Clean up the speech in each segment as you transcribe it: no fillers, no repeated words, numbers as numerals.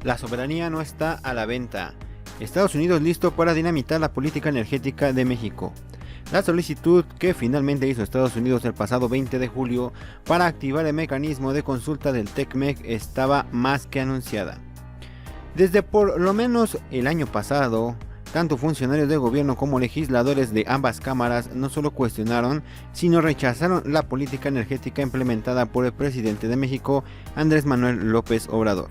La soberanía no está a la venta. Estados Unidos listo para dinamitar la política energética de México. La solicitud que finalmente hizo Estados Unidos el pasado 20 de julio para activar el mecanismo de consulta del TECMEC estaba más que anunciada. Desde por lo menos el año pasado, tanto funcionarios de gobierno como legisladores de ambas cámaras no solo cuestionaron, sino rechazaron la política energética implementada por el presidente de México, Andrés Manuel López Obrador.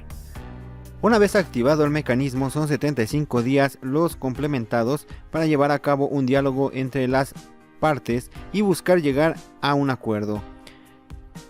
Una vez activado el mecanismo, son 75 días los complementados para llevar a cabo un diálogo entre las partes y buscar llegar a un acuerdo.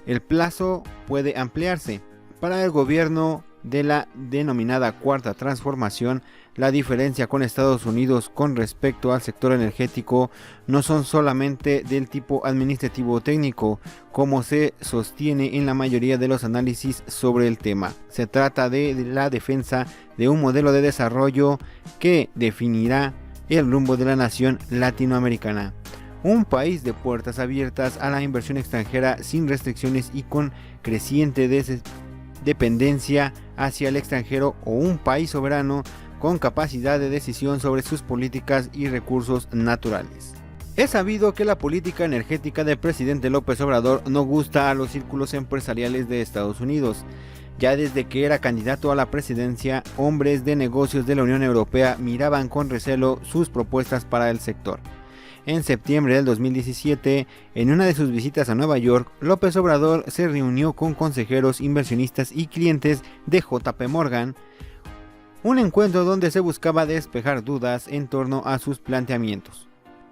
El plazo puede ampliarse. Para el gobierno de la denominada Cuarta Transformación, la diferencia con Estados Unidos con respecto al sector energético no son solamente del tipo administrativo técnico, como se sostiene en la mayoría de los análisis sobre el tema. Se trata de la defensa de un modelo de desarrollo que definirá el rumbo de la nación latinoamericana. Un país de puertas abiertas a la inversión extranjera sin restricciones y con creciente dependencia hacia el extranjero, o un país soberano con capacidad de decisión sobre sus políticas y recursos naturales. Es sabido que la política energética del presidente López Obrador no gusta a los círculos empresariales de Estados Unidos. Ya desde que era candidato a la presidencia, hombres de negocios de la Unión Europea miraban con recelo sus propuestas para el sector. En septiembre del 2017, en una de sus visitas a Nueva York, López Obrador se reunió con consejeros, inversionistas y clientes de JP Morgan, un encuentro donde se buscaba despejar dudas en torno a sus planteamientos.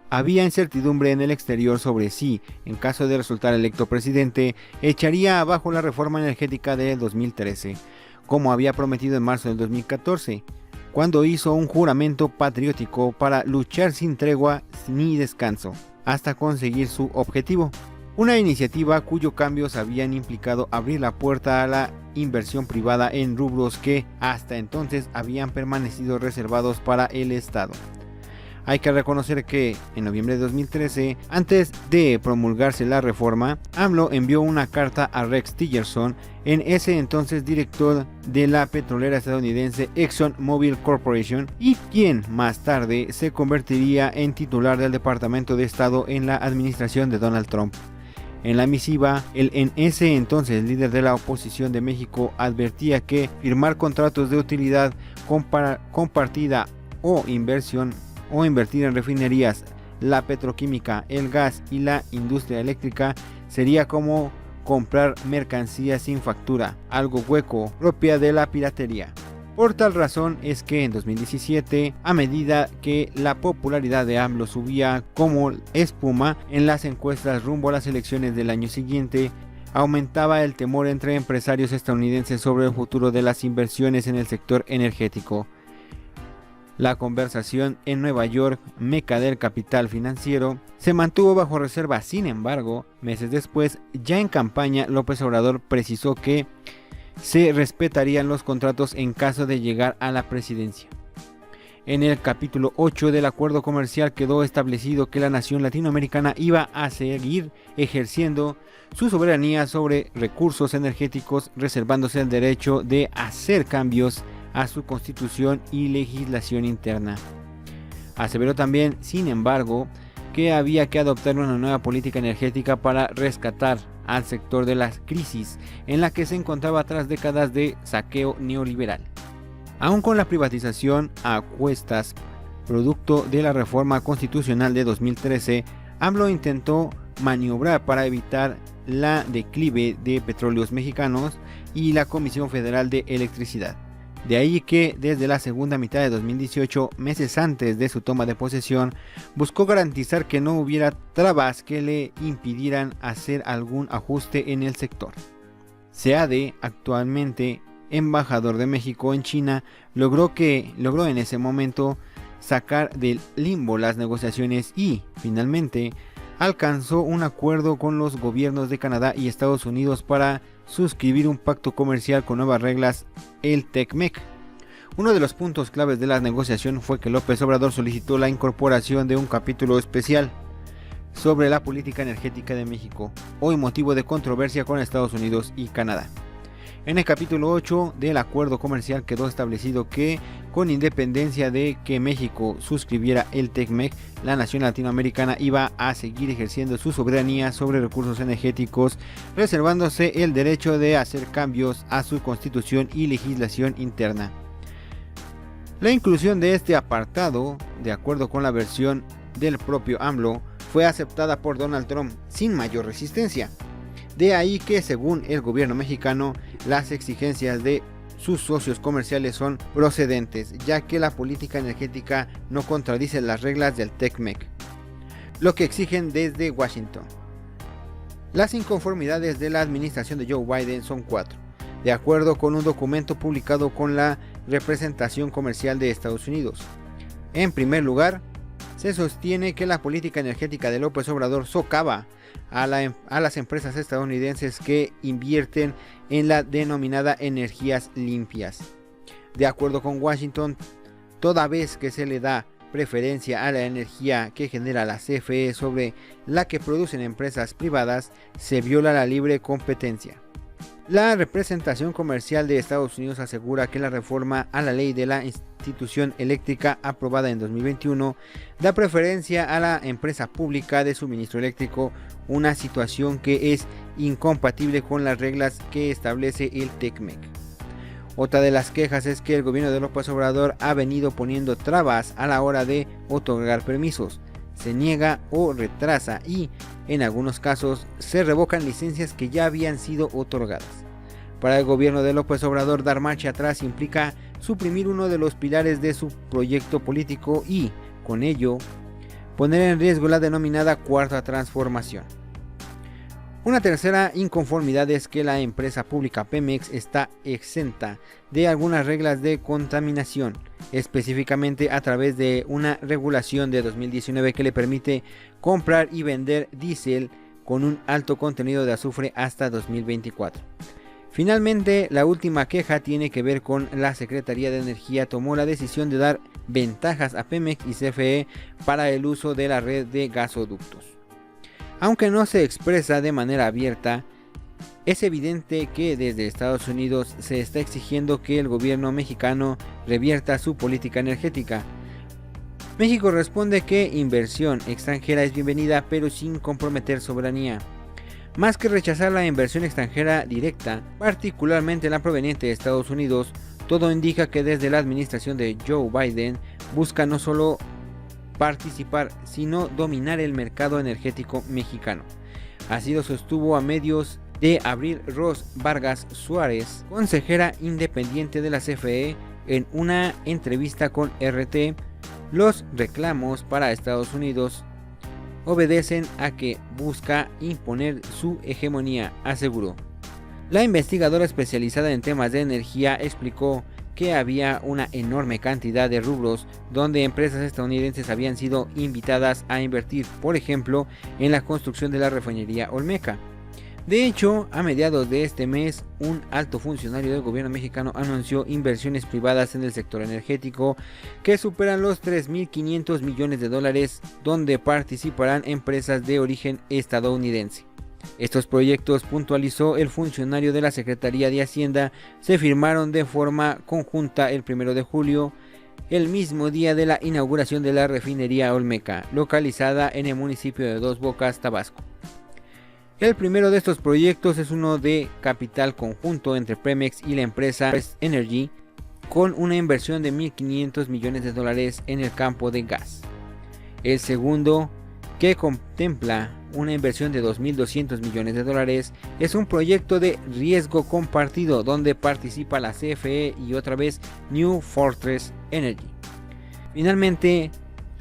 Había incertidumbre en el exterior sobre si, en caso de resultar electo presidente, echaría abajo la reforma energética de 2013, como había prometido en marzo del 2014, cuando hizo un juramento patriótico para luchar sin tregua ni descanso, hasta conseguir su objetivo. Una iniciativa cuyos cambios habían implicado abrir la puerta a la inversión privada en rubros que hasta entonces habían permanecido reservados para el Estado. Hay que reconocer que en noviembre de 2013, antes de promulgarse la reforma, AMLO envió una carta a Rex Tillerson, en ese entonces director de la petrolera estadounidense ExxonMobil Corporation, y quien más tarde se convertiría en titular del Departamento de Estado en la administración de Donald Trump. En la misiva, el en ese entonces líder de la oposición de México advertía que firmar contratos de utilidad compartida o invertir en refinerías, la petroquímica, el gas y la industria eléctrica sería como comprar mercancías sin factura, algo hueco, propia de la piratería. Por tal razón es que en 2017, a medida que la popularidad de AMLO subía como espuma en las encuestas rumbo a las elecciones del año siguiente, aumentaba el temor entre empresarios estadounidenses sobre el futuro de las inversiones en el sector energético. La conversación en Nueva York, meca del capital financiero, se mantuvo bajo reserva. Sin embargo, meses después, ya en campaña, López Obrador precisó que se respetarían los contratos en caso de llegar a la presidencia. En el capítulo 8 del acuerdo comercial quedó establecido que la nación latinoamericana iba a seguir ejerciendo su soberanía sobre recursos energéticos, reservándose el derecho de hacer cambios a su constitución y legislación interna. Aseveró también, sin embargo, que había que adoptar una nueva política energética para rescatar al sector de la crisis en la que se encontraba tras décadas de saqueo neoliberal. Aún con la privatización a cuestas, producto de la reforma constitucional de 2013, AMLO intentó maniobrar para evitar la declive de Petróleos Mexicanos y la Comisión Federal de Electricidad. De ahí que desde la segunda mitad de 2018, meses antes de su toma de posesión, buscó garantizar que no hubiera trabas que le impidieran hacer algún ajuste en el sector. Seade, actualmente embajador de México en China, logró en ese momento sacar del limbo las negociaciones y, finalmente, alcanzó un acuerdo con los gobiernos de Canadá y Estados Unidos para suscribir un pacto comercial con nuevas reglas, el TECMEC. Uno de los puntos claves de la negociación fue que López Obrador solicitó la incorporación de un capítulo especial sobre la política energética de México, hoy motivo de controversia con Estados Unidos y Canadá. En el capítulo 8 del acuerdo comercial quedó establecido que, con independencia de que México suscribiera el TECMEC, la nación latinoamericana iba a seguir ejerciendo su soberanía sobre recursos energéticos, reservándose el derecho de hacer cambios a su constitución y legislación interna. La inclusión de este apartado, de acuerdo con la versión del propio AMLO, fue aceptada por Donald Trump sin mayor resistencia. De ahí que, según el gobierno mexicano, las exigencias de sus socios comerciales son procedentes, ya que la política energética no contradice las reglas del TECMEC, lo que exigen desde Washington. Las inconformidades de la administración de Joe Biden son 4, de acuerdo con un documento publicado con la representación comercial de Estados Unidos. En primer lugar, se sostiene que la política energética de López Obrador socava a las empresas estadounidenses que invierten en la denominada energías limpias. De acuerdo con Washington, toda vez que se le da preferencia a la energía que genera la CFE sobre la que producen empresas privadas, se viola la libre competencia. La representación comercial de Estados Unidos asegura que la reforma a la ley de la institución eléctrica aprobada en 2021 da preferencia a la empresa pública de suministro eléctrico, una situación que es incompatible con las reglas que establece el TECMEC. Otra de las quejas es que el gobierno de López Obrador ha venido poniendo trabas a la hora de otorgar permisos, se niega o retrasa y, en algunos casos, se revocan licencias que ya habían sido otorgadas. Para el gobierno de López Obrador, dar marcha atrás implica suprimir uno de los pilares de su proyecto político y, con ello, poner en riesgo la denominada Cuarta Transformación. Una tercera inconformidad es que la empresa pública Pemex está exenta de algunas reglas de contaminación, específicamente a través de una regulación de 2019 que le permite comprar y vender diésel con un alto contenido de azufre hasta 2024. Finalmente, la última queja tiene que ver con la Secretaría de Energía tomó la decisión de dar ventajas a Pemex y CFE para el uso de la red de gasoductos. Aunque no se expresa de manera abierta, es evidente que desde Estados Unidos se está exigiendo que el gobierno mexicano revierta su política energética. México responde que inversión extranjera es bienvenida, pero sin comprometer soberanía. Más que rechazar la inversión extranjera directa, particularmente la proveniente de Estados Unidos, todo indica que desde la administración de Joe Biden busca no solo participar, sino dominar el mercado energético mexicano. Así lo sostuvo a medios de Abril Ros Vargas Suárez, consejera independiente de la CFE, en una entrevista con RT. Los reclamos para Estados Unidos obedecen a que busca imponer su hegemonía, aseguró. La investigadora especializada en temas de energía explicó que había una enorme cantidad de rubros donde empresas estadounidenses habían sido invitadas a invertir, por ejemplo, en la construcción de la refinería Olmeca. De hecho, a mediados de este mes, un alto funcionario del gobierno mexicano anunció inversiones privadas en el sector energético que superan los 3.500 millones de dólares, donde participarán empresas de origen estadounidense. Estos proyectos, puntualizó el funcionario de la Secretaría de Hacienda, se firmaron de forma conjunta el 1 de julio, el mismo día de la inauguración de la refinería Olmeca, localizada en el municipio de Dos Bocas, Tabasco. El primero de estos proyectos es uno de capital conjunto entre Pemex y la empresa Press Energy, con una inversión de 1.500 millones de dólares en el campo de gas. El segundo, que contempla una inversión de 2.200 millones de dólares, es un proyecto de riesgo compartido donde participa la CFE y otra vez New Fortress Energy. Finalmente,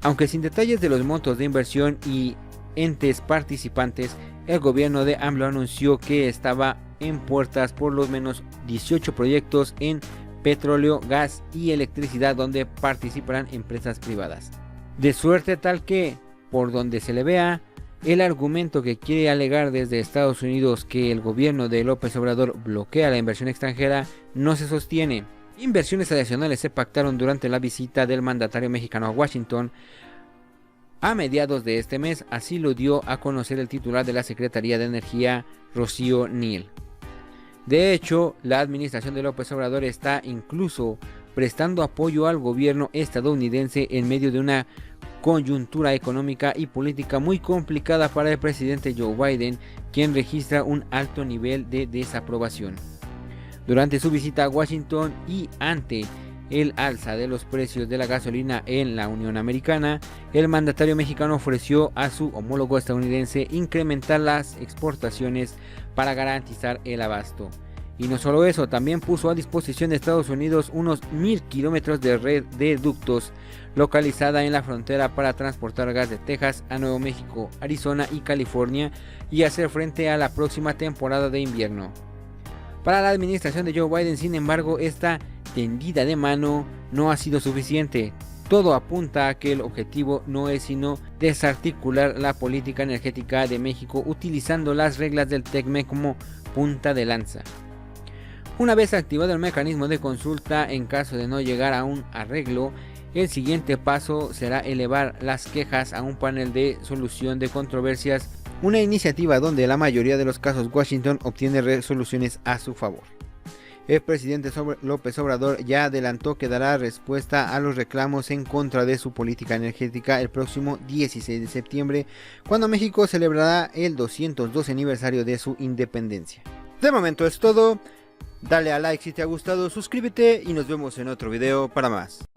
aunque sin detalles de los montos de inversión y entes participantes, el gobierno de AMLO anunció que estaba en puertas por lo menos 18 proyectos en petróleo, gas y electricidad donde participarán empresas privadas. De suerte tal que, por donde se le vea, el argumento que quiere alegar desde Estados Unidos que el gobierno de López Obrador bloquea la inversión extranjera no se sostiene. Inversiones adicionales se pactaron durante la visita del mandatario mexicano a Washington a mediados de este mes, así lo dio a conocer el titular de la Secretaría de Energía, Rocío Nil. De hecho, la administración de López Obrador está incluso prestando apoyo al gobierno estadounidense en medio de una coyuntura económica y política muy complicada para el presidente Joe Biden, quien registra un alto nivel de desaprobación. Durante su visita a Washington y ante el alza de los precios de la gasolina en la Unión Americana, el mandatario mexicano ofreció a su homólogo estadounidense incrementar las exportaciones para garantizar el abasto. Y no solo eso, también puso a disposición de Estados Unidos unos 1000 kilómetros de red de ductos localizada en la frontera para transportar gas de Texas a Nuevo México, Arizona y California y hacer frente a la próxima temporada de invierno. Para la administración de Joe Biden, sin embargo, esta tendida de mano no ha sido suficiente. Todo apunta a que el objetivo no es sino desarticular la política energética de México utilizando las reglas del TECMEC como punta de lanza. Una vez activado el mecanismo de consulta, en caso de no llegar a un arreglo, el siguiente paso será elevar las quejas a un panel de solución de controversias, una iniciativa donde la mayoría de los casos Washington obtiene resoluciones a su favor. El presidente López Obrador ya adelantó que dará respuesta a los reclamos en contra de su política energética el próximo 16 de septiembre, cuando México celebrará el 212 aniversario de su independencia. De momento es todo. Dale a like si te ha gustado, suscríbete y nos vemos en otro video para más.